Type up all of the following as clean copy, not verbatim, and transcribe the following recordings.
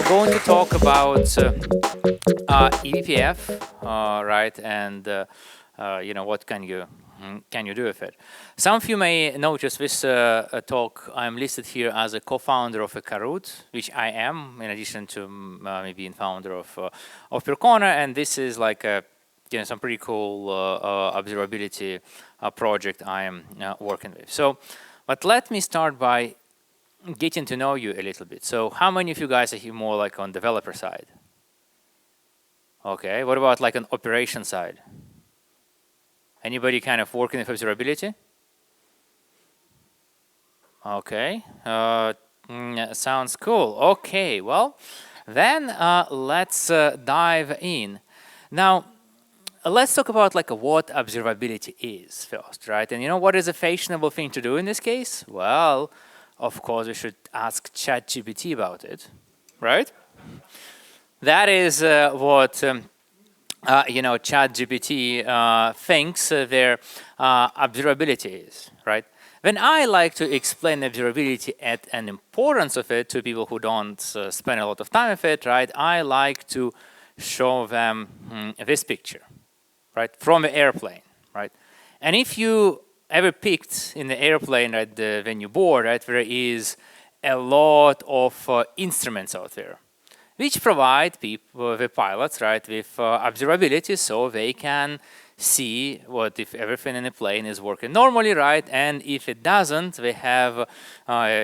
going to talk about eBPF, right? And what can you do with it? Some of you may notice this talk. I'm listed here as a co-founder of a Kahoot, which I am, in addition to me being founder of Percona. And this is like a some pretty cool observability project I am working with. So, but let me start by getting to know you a little bit. So how many of you guys are here more like on developer side? Okay, what about like an operation side? Anybody kind of working with observability? Okay, sounds cool. Okay, well, then let's dive in. Now, let's talk about like what observability is first, right? And what is a fashionable thing to do in this case? Well, of course, we should ask ChatGPT about it, right? That is what ChatGPT thinks their observability is, right? When I like to explain observability and importance of it to people who don't spend a lot of time with it, right? I like to show them this picture, right, from the airplane, right? And if you ever picked in the airplane, right, when you board, right, there is a lot of instruments out there, which provide people, the pilots, right, with observability, so they can see if everything in the plane is working normally, right, and if it doesn't, they have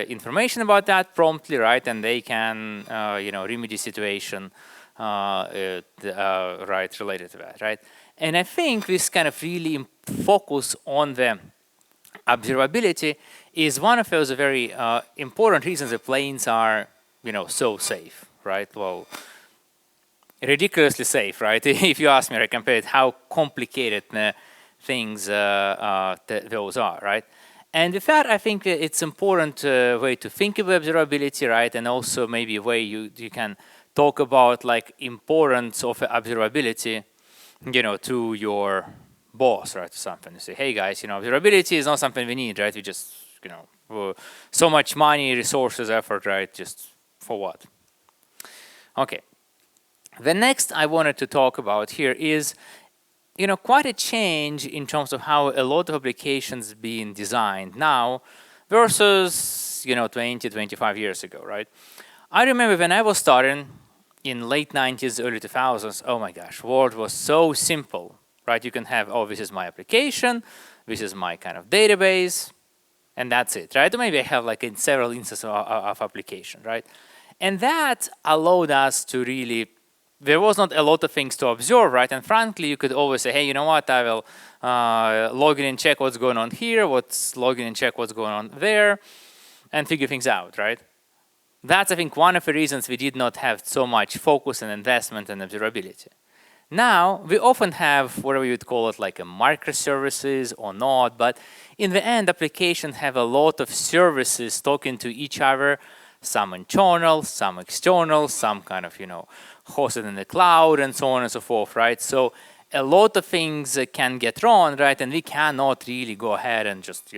information about that promptly, right, and they can, remedy situation, right, related to that, right. And I think this kind of really focus on the observability is one of those very important reasons the planes are, so safe, right? Well, ridiculously safe, right? If you ask me, I compare it how complicated things those are, right? And with that, I think it's important way to think of observability, right? And also maybe a way you can talk about like importance of observability, to your boss, right, or something. You say, hey guys, observability is not something we need, right? We just, so much money, resources, effort, right? Just for what? Okay. The next I wanted to talk about here is, quite a change in terms of how a lot of applications being designed now versus, 20, 25 years ago, right? I remember when I was starting in late 90s, early 2000s, oh my gosh, world was so simple. Right, you can have, this is my application, this is my kind of database, and that's it, right? Or maybe I have like in several instances of application, right? And that allowed us to really, there was not a lot of things to observe, right? And frankly, you could always say, hey, you know what, I will log in and check what's going on here, log in and check what's going on there, and figure things out, right? That's, I think, one of the reasons we did not have so much focus and investment in observability. Now, we often have whatever you'd call it, like a microservices or not, but in the end, applications have a lot of services talking to each other, some internal, some external, some kind of, hosted in the cloud and so on and so forth, right? So a lot of things can get wrong, right? And we cannot really go ahead and just,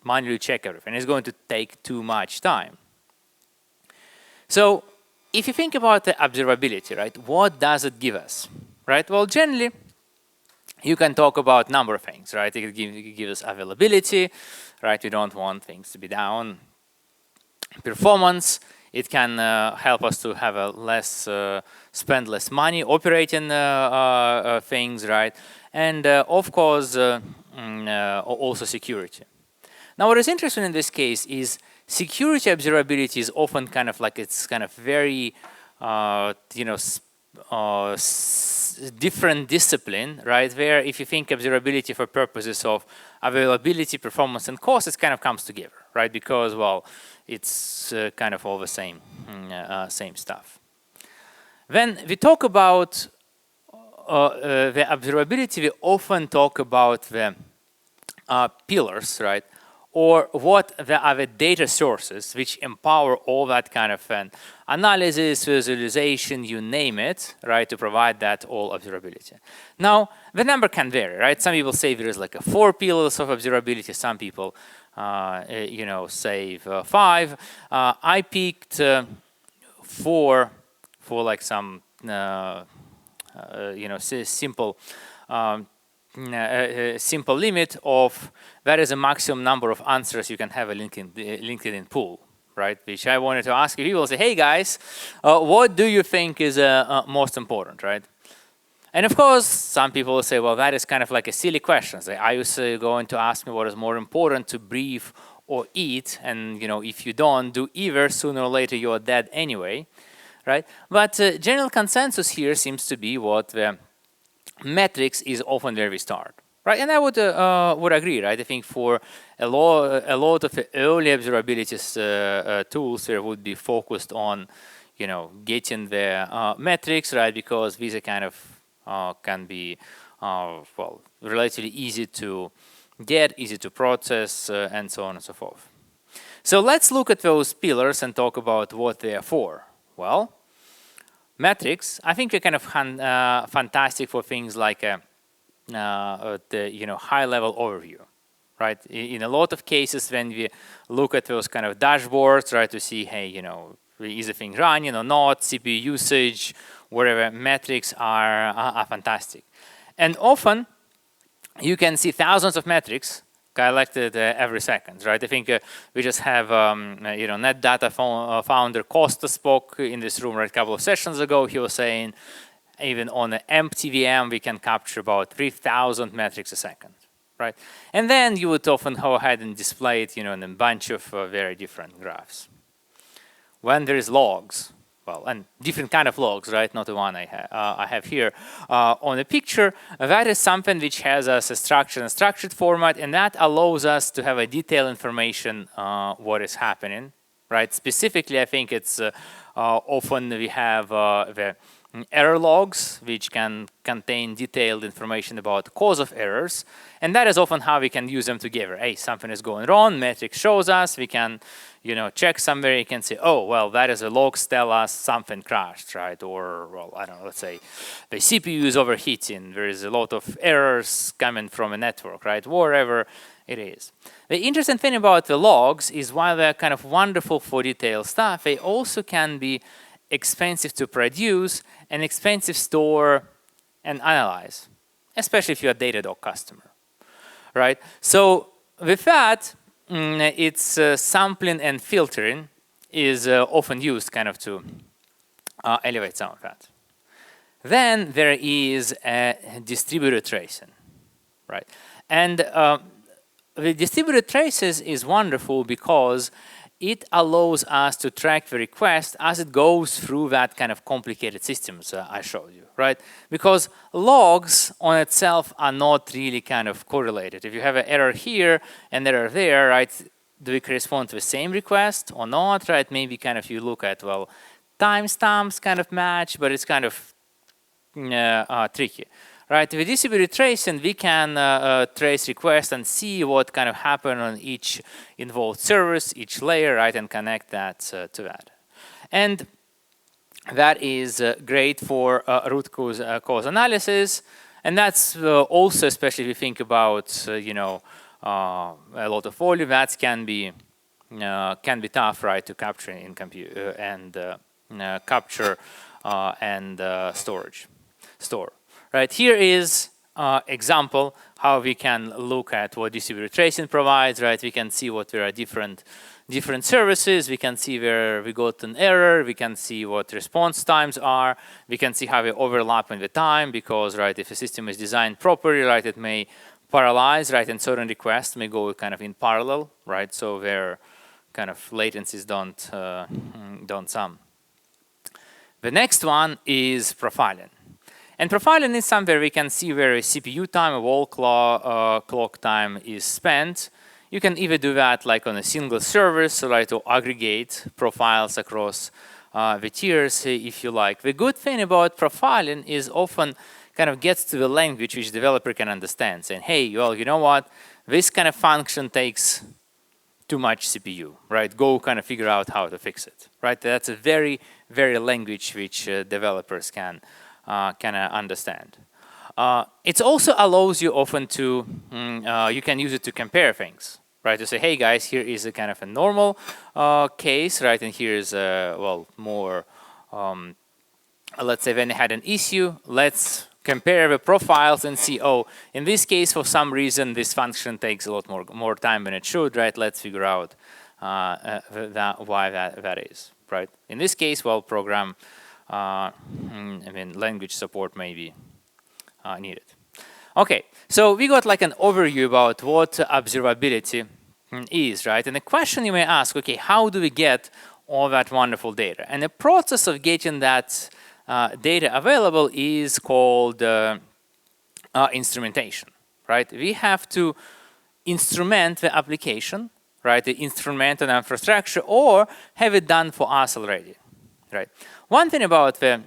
manually check everything. It's going to take too much time. So if you think about the observability, right, what does it give us, right? Well, generally, you can talk about a number of things, right? It can give us availability, right? We don't want things to be down. Performance, it can help us to have spend less money operating things, right? And of course, also security. Now, what is interesting in this case is security observability is often kind of like it's kind of very, different discipline, right? Where if you think observability for purposes of availability, performance, and cost, it kind of comes together, right? Because, well, it's kind of all the same stuff. When we talk about the observability, we often talk about the pillars, right? Or what are the data sources which empower all that kind of analysis, visualization, you name it, right, to provide that all observability. Now, the number can vary, right? Some people say there is like 4 pillars of observability. Some people, say 5. I picked 4 for like some simple simple limit of that is a maximum number of answers you can have a LinkedIn pool, right? Which I wanted to ask you. People say, hey guys, what do you think is most important, right? And of course, some people will say, well, that is kind of like a silly question. Say, are you going to ask me what is more important, to breathe or eat? And if you don't do either, sooner or later you're dead anyway, right? But general consensus here seems to be what the metrics is often where we start, right? And I would agree, right? I think for a lot of the early observability tools, there would be focused on, getting the metrics, right? Because these are kind of can be relatively easy to get, easy to process, and so on and so forth. So let's look at those pillars and talk about what they are for. Well, metrics, I think, are kind of fantastic for things like the high-level overview, right? In a lot of cases, when we look at those kind of dashboards, right, to see, hey, is the thing running or not, CPU usage, whatever, metrics are fantastic. And often, you can see thousands of metrics collected every second, right? I think we just have, NetData founder Costa spoke in this room right, a couple of sessions ago. He was saying even on an empty VM, we can capture about 3,000 metrics a second, right? And then you would often go ahead and display it, in a bunch of very different graphs. When there is logs, well, and different kind of logs, right? Not the one I have here on the picture. That is something which has a structured format, and that allows us to have a detailed information what is happening, right? Specifically, I think it's often we have the error logs, which can contain detailed information about the cause of errors. And that is often how we can use them together. Hey, something is going wrong, metric shows us, we can check somewhere, you can say, oh, well, that is a logs tell us something crashed, right? Or, well, I don't know, let's say the CPU is overheating, there is a lot of errors coming from a network, right? Wherever it is. The interesting thing about the logs is while they're kind of wonderful for detailed stuff, they also can be expensive to produce and expensive store and analyze, especially if you're a Datadog customer, right? So with that, it's sampling and filtering is often used kind of to elevate some of that. Then there is distributed tracing, right? And the distributed traces is wonderful because it allows us to track the request as it goes through that kind of complicated systems I showed you, right? Because logs on itself are not really kind of correlated. If you have an error here and error there, right, do we correspond to the same request or not, right? Maybe kind of you look at, well, timestamps kind of match, but it's kind of tricky. Right, with distributed tracing, we can trace requests and see what kind of happened on each involved service, each layer, right, and connect that to that. And that is great for root cause analysis, and that's also, especially if you think about, a lot of volume, that can be tough, right, to capture in compute and capture and store. Right, here is example how we can look at what distributed tracing provides, right? We can see what there are different services. We can see where we got an error. We can see what response times are. We can see how they overlap in the time because, right, if a system is designed properly, right, it may parallelize, right, and certain requests may go kind of in parallel, right? So their kind of latencies don't sum. The next one is profiling. And profiling is somewhere we can see where a CPU time of all clock time is spent. You can either do that like on a single service, so like to aggregate profiles across the tiers if you like. The good thing about profiling is often kind of gets to the language which developer can understand, saying, hey, well, you know what, this kind of function takes too much CPU, right? Go kind of figure out how to fix it, right? That's a very, very language which developers can understand. It also allows you often to, you can use it to compare things, right? To say, hey guys, here is a kind of a normal case, right? And here is, well, more let's say when I had an issue, let's compare the profiles and see, oh, in this case, for some reason, this function takes a lot more time than it should, right? Let's figure out why that is, right? In this case, well, program, language support may be needed. Okay, so we got like an overview about what observability is, right? And the question you may ask, okay, how do we get all that wonderful data? And the process of getting that data available is called instrumentation, right? We have to instrument the application, right? The instrument and infrastructure, or have it done for us already, right? One thing about the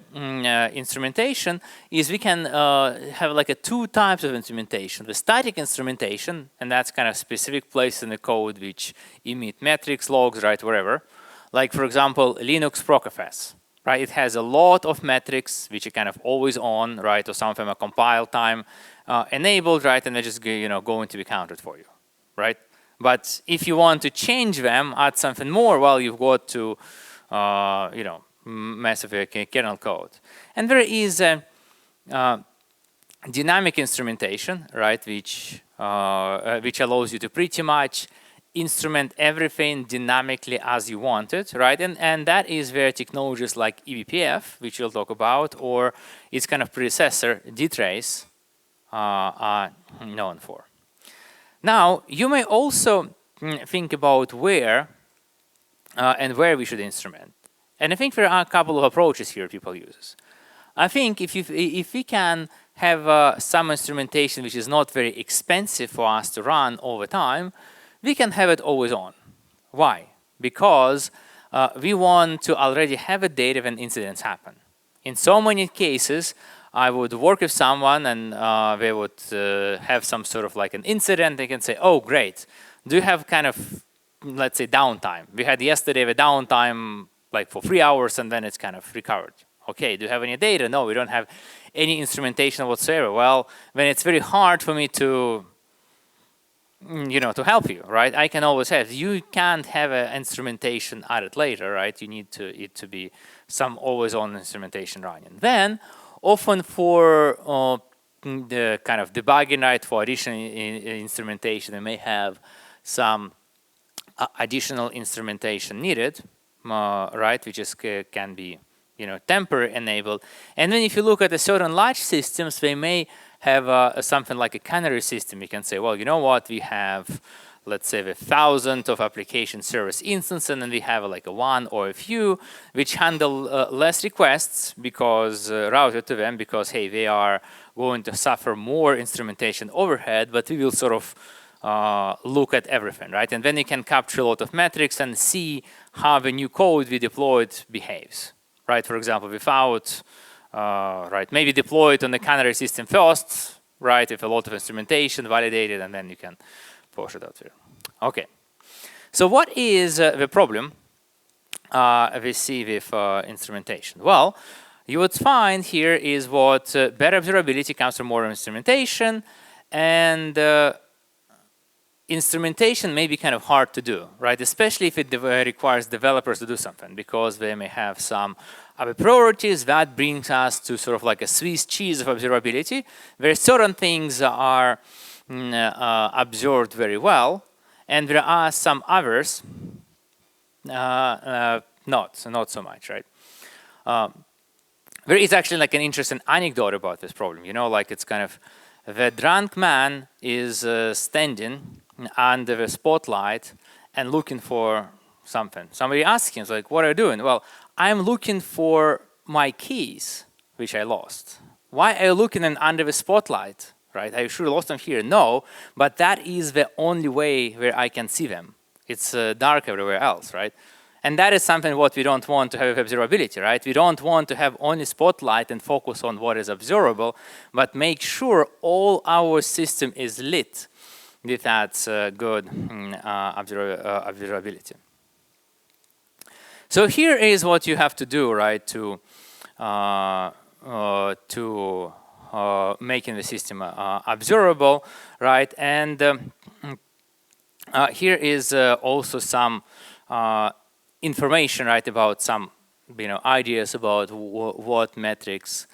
instrumentation is we can have like two types of instrumentation. The static instrumentation, and that's kind of specific place in the code which emit metrics, logs, right, wherever. Like, for example, Linux procfs, right? It has a lot of metrics which are kind of always on, right? Or some of them are compile time enabled, right? And they're just going to be counted for you, right? But if you want to change them, add something more, well, you've got to, mess with your kernel code. And there is a dynamic instrumentation, right, which allows you to pretty much instrument everything dynamically as you want it, right? And that is where technologies like eBPF, which we'll talk about, or its kind of predecessor, dtrace, are known for. Now, you may also think about where we should instrument. And I think there are a couple of approaches here people use. I think if we can have some instrumentation which is not very expensive for us to run over time, we can have it always on. Why? Because we want to already have a data when incidents happen. In so many cases, I would work with someone and they would have some sort of like an incident. They can say, oh, great. Do you have kind of, let's say, downtime? We had yesterday the downtime like for 3 hours and then it's kind of recovered. Okay, do you have any data? No, we don't have any instrumentation whatsoever. Well, then it's very hard for me to, to help you, right? I can always have. You can't have an instrumentation added later, right? You need it to be some always-on instrumentation running. Then, often for the kind of debugging, right, for additional instrumentation, they may have some additional instrumentation needed, right, which is can be temporary enabled. And then if you look at the certain large systems, they may have something like a canary system. You can say, well, you know what, we have, let's say, 1,000 of application service instances, and then we have like a one or a few which handle less requests because routed to them because, hey, they are going to suffer more instrumentation overhead, but we will sort of look at everything, right? And then you can capture a lot of metrics and see how the new code we deployed behaves, right? For example, without, right, maybe deploy it on the canary system first, right, with a lot of instrumentation, validated, and then you can push it out there. Okay. So what is the problem we see with instrumentation? Well, you would find here is what better observability comes from more instrumentation, and instrumentation may be kind of hard to do, right? Especially if it requires developers to do something, because they may have some other priorities. That brings us to sort of like a Swiss cheese of observability, where certain things are observed very well, and there are some others not so much, right? There is actually like an interesting anecdote about this problem. Like it's kind of the drunk man is standing under the spotlight and looking for something. Somebody asks him, like, what are you doing? Well, I'm looking for my keys, which I lost. Why are you looking under the spotlight, right? Are you sure you lost them here? No, but that is the only way where I can see them. It's dark everywhere else, right? And that is something what we don't want to have with observability, right? We don't want to have only spotlight and focus on what is observable, but make sure all our system is lit with that good observability. So here is what you have to do, right, to making the system observable, right? And here is also some information, right, about some ideas about what metrics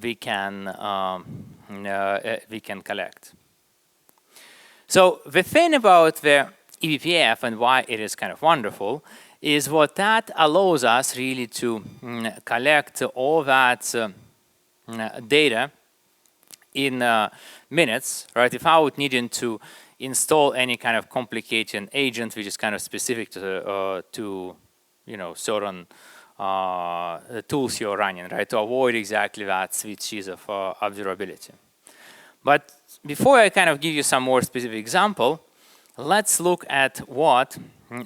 we can collect. So the thing about the eBPF and why it is kind of wonderful is what that allows us really to collect all that data in minutes, right? Without needing to install any kind of complicated agent, which is kind of specific to certain tools you're running, right? To avoid exactly that switches of observability. But before I kind of give you some more specific example, let's look at what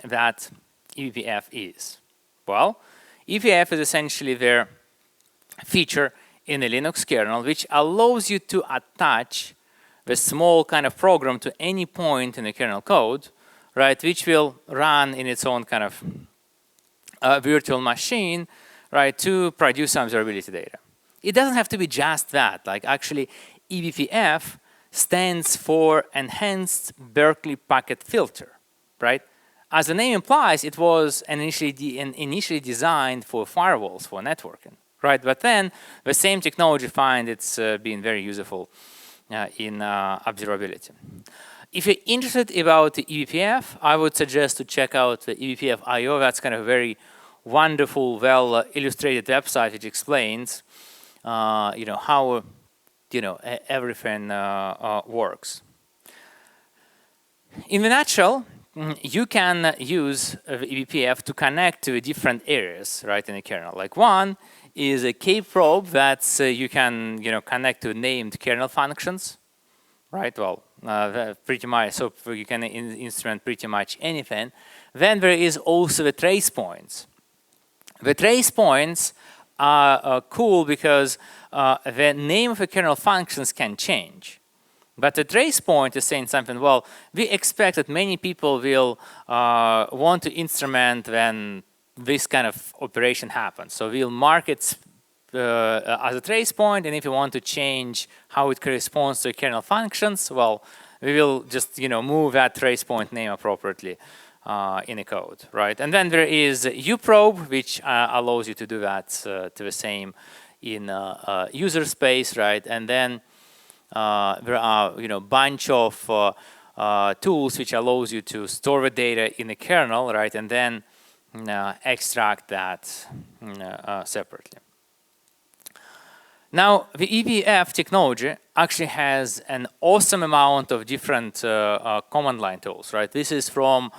that eBPF is. Well, eBPF is essentially their feature in the Linux kernel, which allows you to attach the small kind of program to any point in the kernel code, right, which will run in its own kind of virtual machine, right, to produce some observability data. It doesn't have to be just that. Like actually, eBPF stands for Enhanced Berkeley Packet Filter, right? As the name implies, it was initially designed for firewalls, for networking, right? But then the same technology find it's being very useful in observability. If you're interested about the eBPF, I would suggest to check out the eBPF IO. That's kind of a very wonderful, well illustrated website which explains, how everything works. In a nutshell, you can use eBPF to connect to different areas, right, in the kernel. Like one is a kprobe that's you can connect to named kernel functions, right? Well, pretty much, so you can instrument pretty much anything. Then there is also the trace points. The trace points are cool because the name of the kernel functions can change. But the trace point is saying something, well, we expect that many people will want to instrument when this kind of operation happens. So we'll mark it as a trace point, and if you want to change how it corresponds to kernel functions, well, we will just move that trace point name appropriately in the code, right? And then there is uprobe, which allows you to do that to the same in user space, right? And then there are bunch of tools which allows you to store the data in the kernel, right? And then extract that separately. Now, the eBPF technology actually has an awesome amount of different command line tools, right? This is from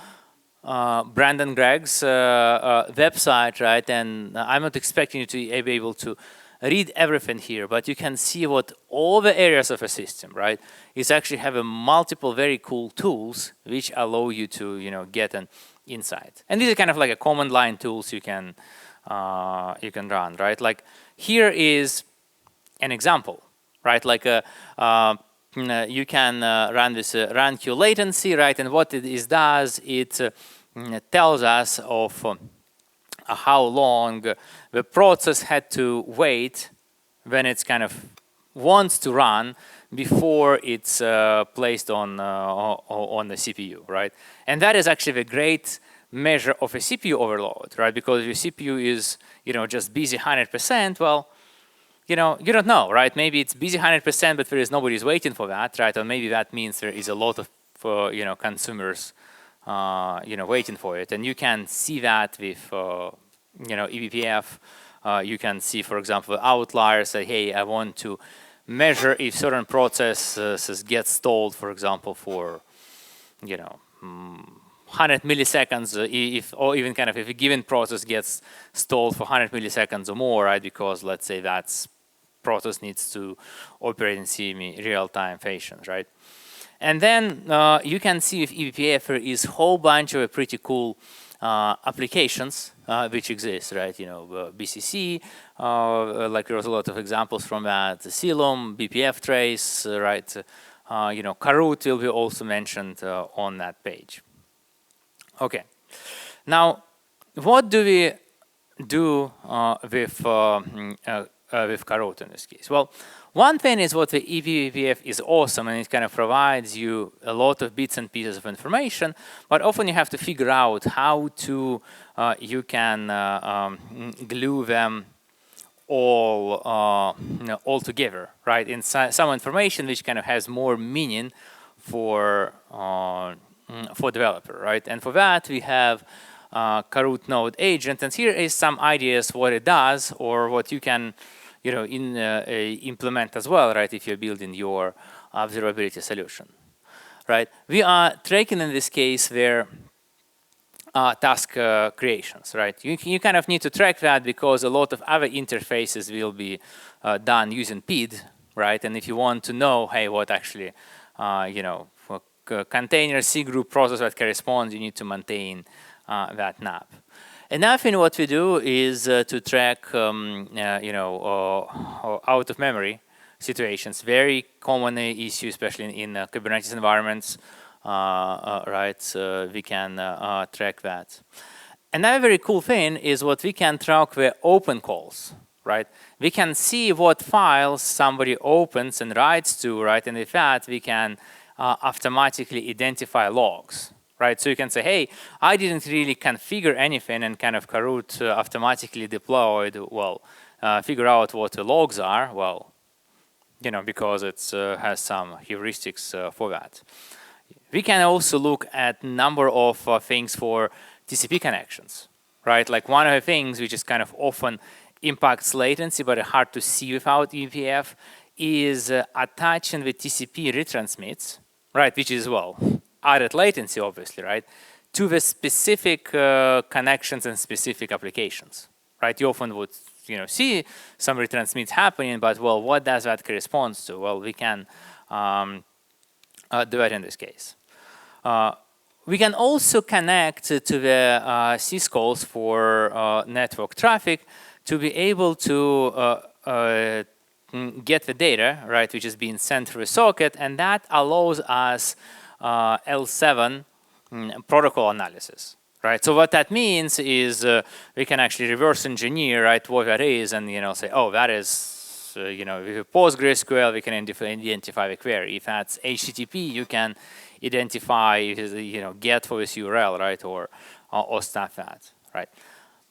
Brandon Gregg's website, right? And I'm not expecting you to be able to read everything here, but you can see what all the areas of a system, right? Is actually have a multiple very cool tools which allow you to get an insight. And these are kind of like a command line tools you can run, right? Like here is an example, right? Like you can run this run queue latency, right? And what it does, it tells us of how long the process had to wait when it's kind of wants to run before it's placed on the CPU, right? And that is actually a great measure of a CPU overload, right? Because your CPU is just busy 100%. Well, you don't know, right? Maybe it's busy 100%, but there is nobody's waiting for that, right? Or maybe that means there is a lot of consumers waiting for it, and you can see that with eBPF. You can see, for example, outliers. Say, hey, I want to measure if certain processes get stalled, for example, for 100 milliseconds, or even kind of if a given process gets stalled for 100 milliseconds or more, right? Because let's say that process needs to operate in real-time fashion, right? And then you can see with eBPF there is a whole bunch of pretty cool applications which exist, right? BCC, like there was a lot of examples from that. Celum, BPF trace, right? Karoot will be also mentioned on that page. Okay, now what do we do with with Karoot in this case? Well, one thing is what the eBPF is awesome, and it kind of provides you a lot of bits and pieces of information, but often you have to figure out how to you can glue them all together, right? In some information which kind of has more meaning for developer, right? And for that we have Karoot node agent, and here is some ideas what it does or what you can, implement as well, right? If you're building your observability solution, right? We are tracking in this case their task creations, right? You kind of need to track that because a lot of other interfaces will be done using PID, right? And if you want to know, hey, what actually, for container C group process that corresponds, you need to maintain that knob. Another thing what we do is to track, out of memory situations. Very common issue, especially in Kubernetes environments. Right? We can track that. Another very cool thing is what we can track the open calls, right? We can see what files somebody opens and writes to, right? And with that, we can automatically identify logs, right? So you can say, hey, I didn't really configure anything, and kind of Karoot automatically deployed, figure out what the logs are, because it has some heuristics for that. We can also look at number of things for TCP connections, right? Like one of the things which is kind of often impacts latency, but hard to see without eBPF, is attaching the TCP retransmits, right? Which is, added latency, obviously, right? To the specific connections and specific applications, right? You often would, see some retransmits happening, but what does that correspond to? Well, we can do it in this case. We can also connect to the syscalls for network traffic to be able to get the data, right, which is being sent through a socket, and that allows us L7 protocol analysis, right? So what that means is we can actually reverse engineer, right, what that is, and say, oh, that is, with PostgreSQL, we can identify the query. If that's HTTP, you can identify, get for this URL, right, or stuff that, right?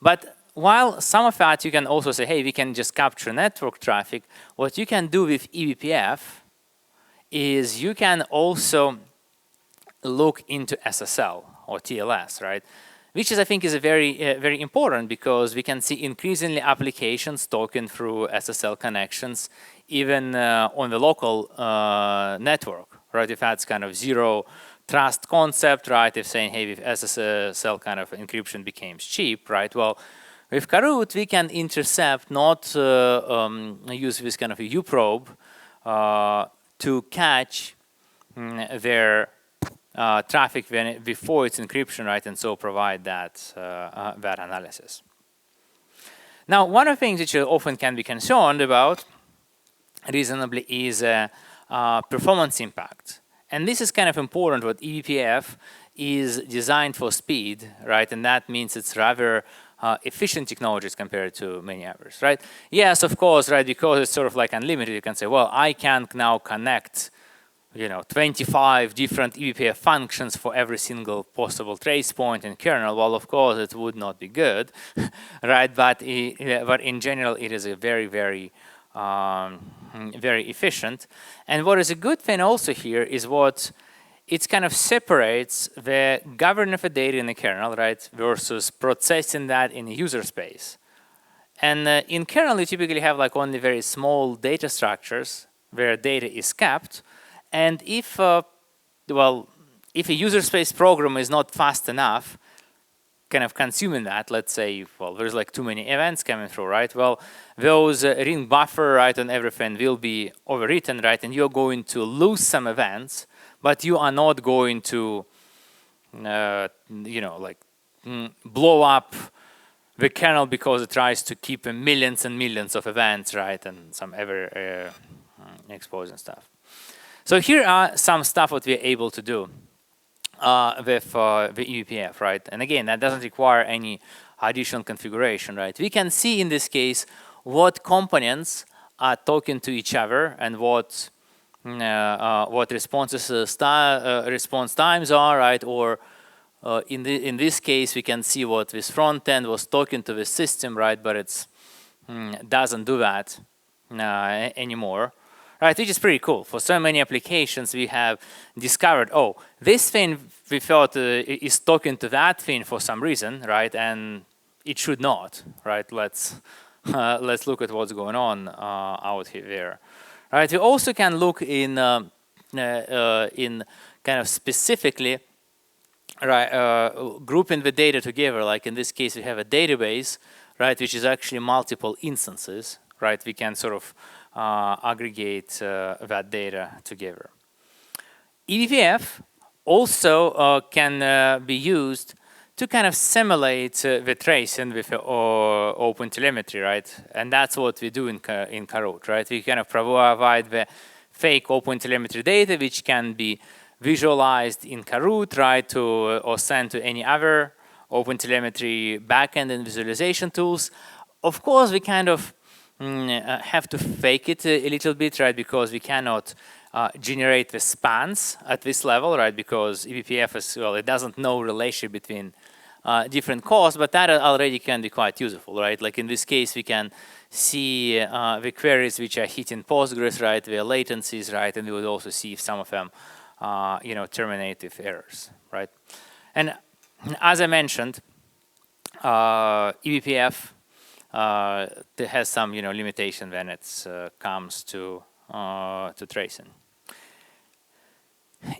But while some of that you can also say, hey, we can just capture network traffic, what you can do with eBPF is you can also look into SSL or TLS, right? Which is, I think, is a very important because we can see increasingly applications talking through SSL connections, even on the local network, right? If that's kind of zero trust concept, right? If saying, hey, with SSL kind of encryption becomes cheap, right? Well, with Karoot, we can intercept, not use this kind of a uprobe to catch their traffic before its encryption, right? And so provide that that analysis. Now, one of the things that you often can be concerned about reasonably is performance impact. And this is kind of important. What eBPF is designed for speed, right? And that means it's rather efficient technologies compared to many others, right? Yes, of course, right? Because it's sort of like unlimited, you can say, well, I can now connect 25 different eBPF functions for every single possible trace point in kernel. Well, of course, it would not be good, right? But in general, it is a very, very efficient. And what is a good thing also here is what it kind of separates the governance of the data in the kernel, right, versus processing that in the user space. And in kernel, you typically have like only very small data structures where data is kept. And if, if a user space program is not fast enough, kind of consuming that, let's say, there's like too many events coming through, right? Well, those ring buffer, right, and everything will be overwritten, right? And you're going to lose some events, but you are not going to, blow up the kernel because it tries to keep millions and millions of events, right? And some ever exposing stuff. So here are some stuff what we're able to do with the eBPF, right? And again, that doesn't require any additional configuration, right? We can see in this case what components are talking to each other and what response times are, right? Or in this case, we can see what this front end was talking to the system, right? But it's doesn't do that anymore, right? Which is pretty cool. For so many applications, we have discovered, oh, this thing we thought is talking to that thing for some reason, right? And it should not, right? Let's look at what's going on out here there, right? We also can look in kind of specifically, right, grouping the data together. Like in this case, we have a database, right, which is actually multiple instances, right? We can sort of aggregate that data together. eBPF also can be used to kind of simulate the tracing with open telemetry, right? And that's what we do in Kahoot, right? We kind of provide the fake open telemetry data, which can be visualized in Kahoot, right, or sent to any other open telemetry backend and visualization tools. Of course, we kind of have to fake it a little bit, right, because we cannot generate the spans at this level, right, because eBPF is, well, it doesn't know relationship between different cores, but that already can be quite useful, right? Like in this case, we can see the queries which are hitting Postgres, right, their latencies, right, and we would also see if some of them terminate with errors, right? And as I mentioned, eBPF has some limitation when it comes to tracing.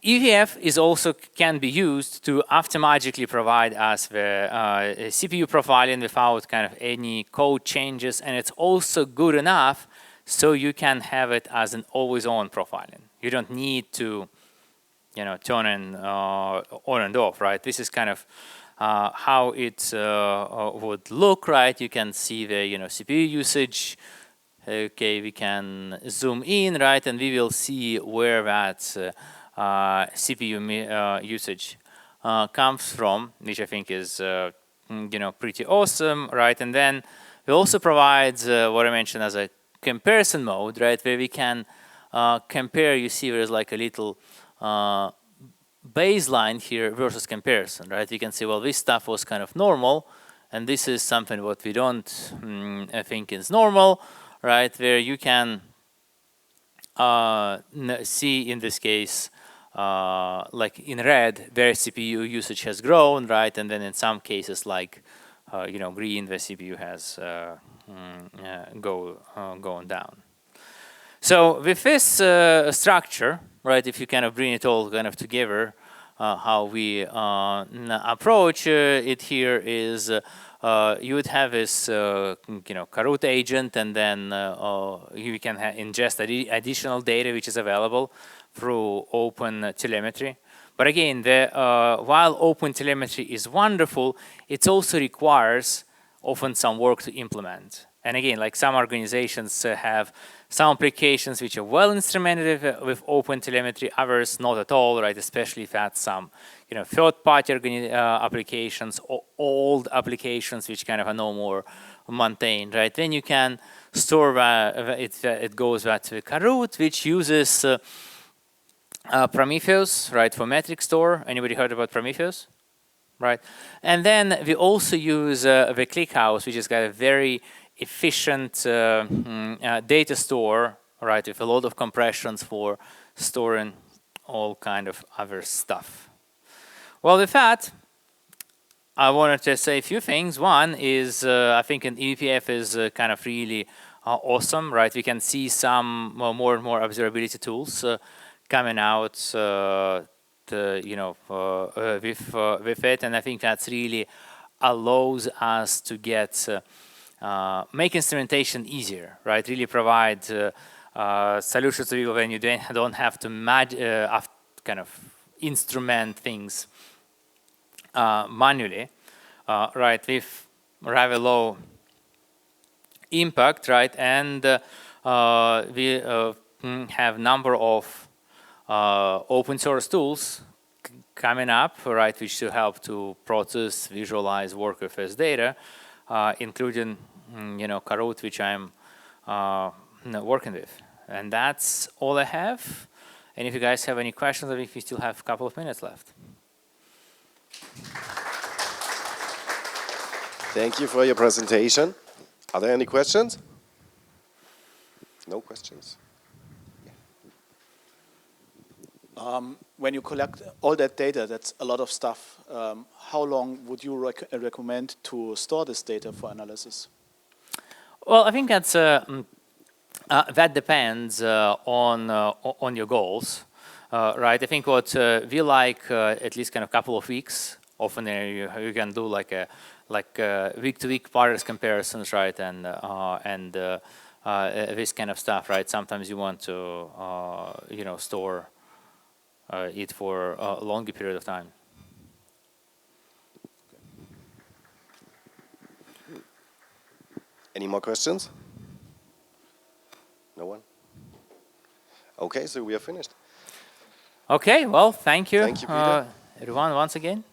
eBPF is also can be used to automatically provide us the CPU profiling without kind of any code changes, and it's also good enough so you can have it as an always-on profiling. You don't need to turn it on and off, right? This is kind of how it would look, right? You can see the CPU usage. Okay, we can zoom in, right, and we will see where that CPU usage comes from, which I think is pretty awesome, right? And then we also provide what I mentioned as a comparison mode, right, where we can compare. You see, there's like a little baseline here versus comparison, right? You can say, well, this stuff was kind of normal, and this is something what we don't think is normal, right? Where you can see in this case, like in red, where CPU usage has grown, right? And then in some cases, like green, the CPU has gone down. So with this structure, right, if you kind of bring it all kind of together, how we approach it here is you would have this Kahoot agent, and then you can ingest additional data which is available through open telemetry. But again, while open telemetry is wonderful, it also requires often some work to implement. And again, like some organizations have some applications which are well instrumented with open telemetry, others not at all, right? Especially if that's some, third-party applications or old applications which kind of are no more maintained, right? Then you can store it goes back to Kahoot, which uses Prometheus, right, for metric store. Anybody heard about Prometheus? Right, and then we also use the ClickHouse, which has got a very efficient data store, right, with a lot of compressions for storing all kind of other stuff. Well, with that, I wanted to say a few things. One is I think an eBPF is kind of really awesome, right? We can see some more and more observability tools coming out with it, and I think that's really allows us to get make instrumentation easier, right? Really provide solutions to people when you don't have to kind of instrument things manually, right? With rather low impact, right? And we have number of open source tools coming up, right, which should help to process, visualize, work with this data, including code which I'm working with. And that's all I have. And if you guys have any questions, or if you still have a couple of minutes left. Thank you for your presentation. Are there any questions? No questions? When you collect all that data, that's a lot of stuff. How long would you recommend to store this data for analysis? Well, I think that's that depends on your goals, right? I think what we like at least kind of couple of weeks. Often you can do like week-to-week progress comparisons, right? And this kind of stuff, right? Sometimes you want to store it for a longer period of time. Any more questions? No one? Okay, so we are finished. Okay, well, thank you, Thank you, Peter. everyone, once again.